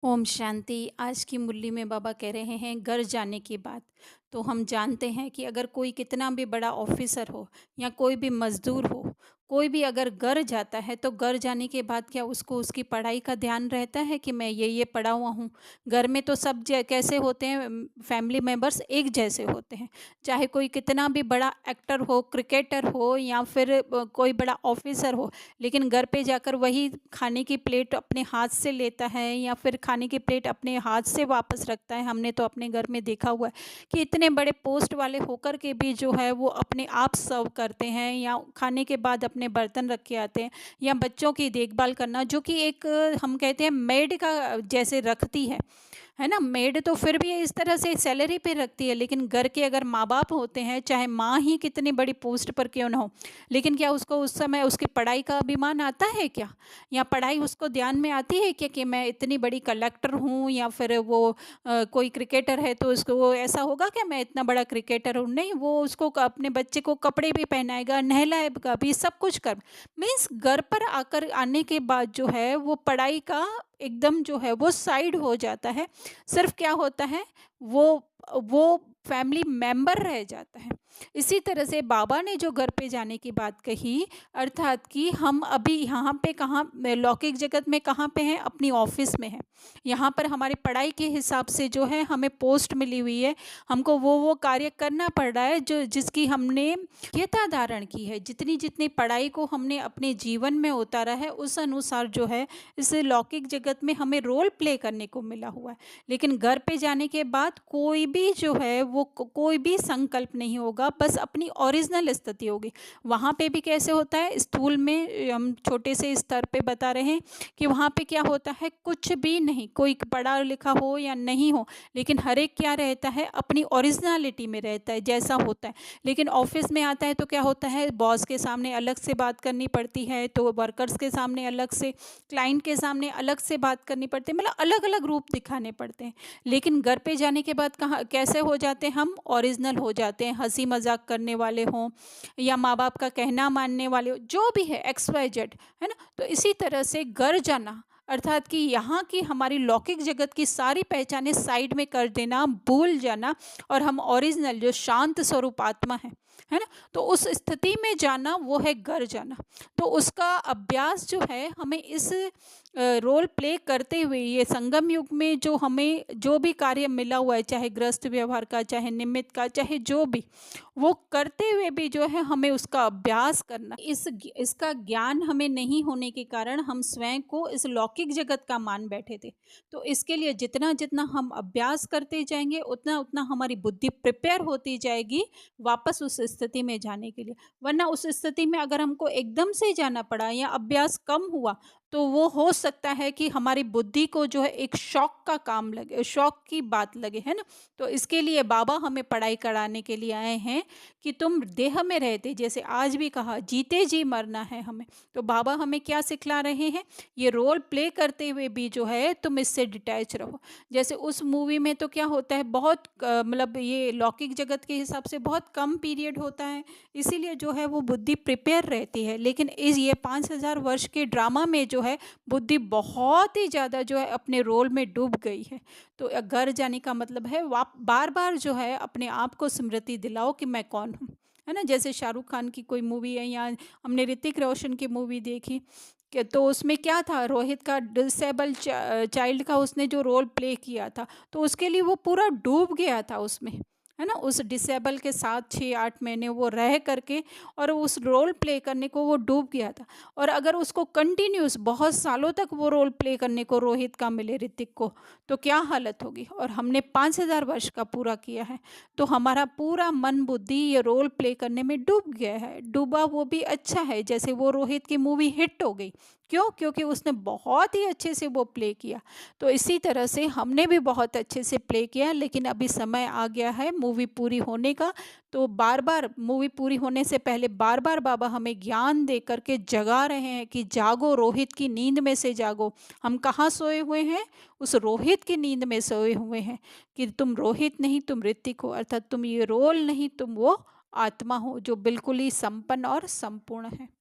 ओम शांति। आज की मुरली में बाबा कह रहे हैं घर जाने की बात। तो हम जानते हैं कि अगर कोई कितना भी बड़ा ऑफिसर हो या कोई भी मजदूर हो, कोई भी अगर घर जाता है तो घर जाने के बाद क्या उसको उसकी पढ़ाई का ध्यान रहता है कि मैं ये पढ़ा हुआ हूँ। घर में तो सब कैसे होते हैं, फैमिली मेंबर्स एक जैसे होते हैं। चाहे कोई कितना भी बड़ा एक्टर हो, क्रिकेटर हो या फिर कोई बड़ा ऑफिसर हो, लेकिन घर पे जाकर वही खाने की प्लेट अपने हाथ से लेता है या फिर खाने की प्लेट अपने हाथ से वापस रखता है। हमने तो अपने घर में देखा हुआ है कि इतने बड़े पोस्ट वाले होकर के भी जो है वो अपने आप सर्व करते हैं या खाने के बाद अपने बर्तन रख के आते हैं। या बच्चों की देखभाल करना जो कि एक हम कहते हैं मेड का जैसे रखती है ना। मेड तो फिर भी इस तरह से सैलरी पे रखती है, लेकिन घर के अगर माँ बाप होते हैं, चाहे माँ ही कितनी बड़ी पोस्ट पर क्यों ना हो, लेकिन क्या उसको उस समय उसकी पढ़ाई का अभिमान आता है क्या? या पढ़ाई उसको ध्यान में आती है क्या कि मैं इतनी बड़ी कलेक्टर हूँ या फिर वो कोई क्रिकेटर है तो उसको वो ऐसा होगा कि मैं इतना बड़ा क्रिकेटर हूँ? नहीं, वो उसको अपने बच्चे को कपड़े भी पहनाएगा, नहलाएगा भी, सब कुछ कर मीन्स घर पर आकर आने के बाद जो है वो पढ़ाई का एकदम जो है वो साइड हो जाता है। सिर्फ क्या होता है, वो फैमिली मेंबर रह जाता है। इसी तरह से बाबा ने जो घर पे जाने की बात कही, अर्थात कि हम अभी यहाँ पे कहाँ लौकिक जगत में कहाँ पे हैं, अपनी ऑफिस में हैं। यहाँ पर हमारी पढ़ाई के हिसाब से जो है हमें पोस्ट मिली हुई है, हमको वो कार्य करना पड़ रहा है जो जिसकी हमने योग्यता धारण की है। जितनी जितनी पढ़ाई को हमने अपने जीवन में उतारा है उस अनुसार जो है इस लौकिक जगत में हमें रोल प्ले करने को मिला हुआ है। लेकिन घर पे जाने के बाद कोई भी जो है वो कोई भी संकल्प नहीं होगा, बस अपनी ओरिजिनल स्थिति होगी। वहाँ पे भी कैसे होता है, स्कूल में हम छोटे से स्तर पे बता रहे हैं कि वहाँ पे क्या होता है, कुछ भी नहीं, कोई पढ़ा लिखा हो या नहीं हो, लेकिन हर एक क्या रहता है, अपनी ओरिजिनलिटी में रहता है जैसा होता है। लेकिन ऑफिस में आता है तो क्या होता है, बॉस के सामने अलग से बात करनी पड़ती है, तो वर्कर्स के सामने अलग से, क्लाइंट के सामने अलग से बात करनी पड़ती है, मतलब अलग अलग रूप दिखाने पड़ते हैं। लेकिन घर पे जाने के बाद कहाँ कैसे हो जाते हैं, हम ओरिजिनल हो जाते हैं। हंसी मजाक करने वाले हों या माँ बाप का कहना मानने वाले हो, जो भी है एक्स वाई जेड, है ना। तो इसी तरह से घर जाना अर्थात कि यहाँ की हमारी लौकिक जगत की सारी पहचाने साइड में कर देना, भूल जाना, और हम ओरिजिनल जो शांत स्वरूप आत्मा है ना, तो उस स्थिति में जाना वो है घर जाना। तो उसका अभ्यास जो है हमें इस रोल प्ले करते हुए, ये संगम युग में जो हमें जो भी कार्य मिला हुआ है, चाहे गृहस्थ व्यवहार का, चाहे निमित्त का, चाहे जो भी, वो करते हुए भी जो है हमें उसका अभ्यास करना। इसका ज्ञान हमें नहीं होने के कारण हम स्वयं को इस लौकिक जगत का मान बैठे थे। तो इसके लिए जितना जितना हम अभ्यास करते जाएंगे उतना उतना हमारी बुद्धि प्रिपेयर होती जाएगी वापस उस स्थिति में जाने के लिए। वरना उस स्थिति में अगर हमको एकदम से जाना पड़ा या अभ्यास कम हुआ, तो वो हो सकता है कि हमारी बुद्धि को जो है एक शौक का काम लगे, शौक की बात लगे, है ना। तो इसके लिए बाबा हमें पढ़ाई कराने के लिए आए हैं कि तुम देह में रहते, जैसे आज भी कहा, जीते जी मरना है हमें। तो बाबा हमें क्या सिखला रहे हैं, ये रोल प्ले करते हुए भी जो है तुम इससे डिटैच रहो। जैसे उस मूवी में तो क्या होता है, बहुत मतलब ये लौकिक जगत के हिसाब से बहुत कम पीरियड होता है, इसीलिए जो है वो बुद्धि प्रिपेयर रहती है। लेकिन इस ये 5000 वर्ष के ड्रामा में जो है बुद्धि बहुत ही ज़्यादा जो है अपने रोल में डूब गई है। तो घर जाने का मतलब है बार बार जो है अपने आप को स्मृति दिलाओ कि मैं कौन हूँ, है ना। जैसे शाहरुख खान की कोई मूवी है या हमने ऋतिक रोशन की मूवी देखी तो उसमें क्या था, रोहित का डिसेबल चाइल्ड का उसने जो रोल प्ले किया था, तो उसके लिए वो पूरा डूब गया था उसमें, है ना। उस डिसेबल के साथ 6-8 महीने वो रह करके और उस रोल प्ले करने को वो डूब गया था। और अगर उसको कंटिन्यूस बहुत सालों तक वो रोल प्ले करने को रोहित का मिले, ऋतिक को, तो क्या हालत होगी। और हमने 5000 वर्ष का पूरा किया है, तो हमारा पूरा मन बुद्धि ये रोल प्ले करने में डूब गया है। डूबा वो भी अच्छा है, जैसे वो रोहित की मूवी हिट हो गई, क्यों, क्योंकि उसने बहुत ही अच्छे से वो प्ले किया। तो इसी तरह से हमने भी बहुत अच्छे से प्ले किया, लेकिन अभी समय आ गया है मूवी पूरी होने का। तो बार बार मूवी पूरी होने से पहले बार बार बाबा हमें ज्ञान दे करके जगा रहे हैं कि जागो, रोहित की नींद में से जागो। हम कहाँ सोए हुए हैं, उस रोहित की नींद में सोए हुए हैं कि तुम रोहित नहीं, तुम ऋतिक हो, अर्थात तुम ये रोल नहीं, तुम वो आत्मा हो जो बिल्कुल ही संपन्न और संपूर्ण है।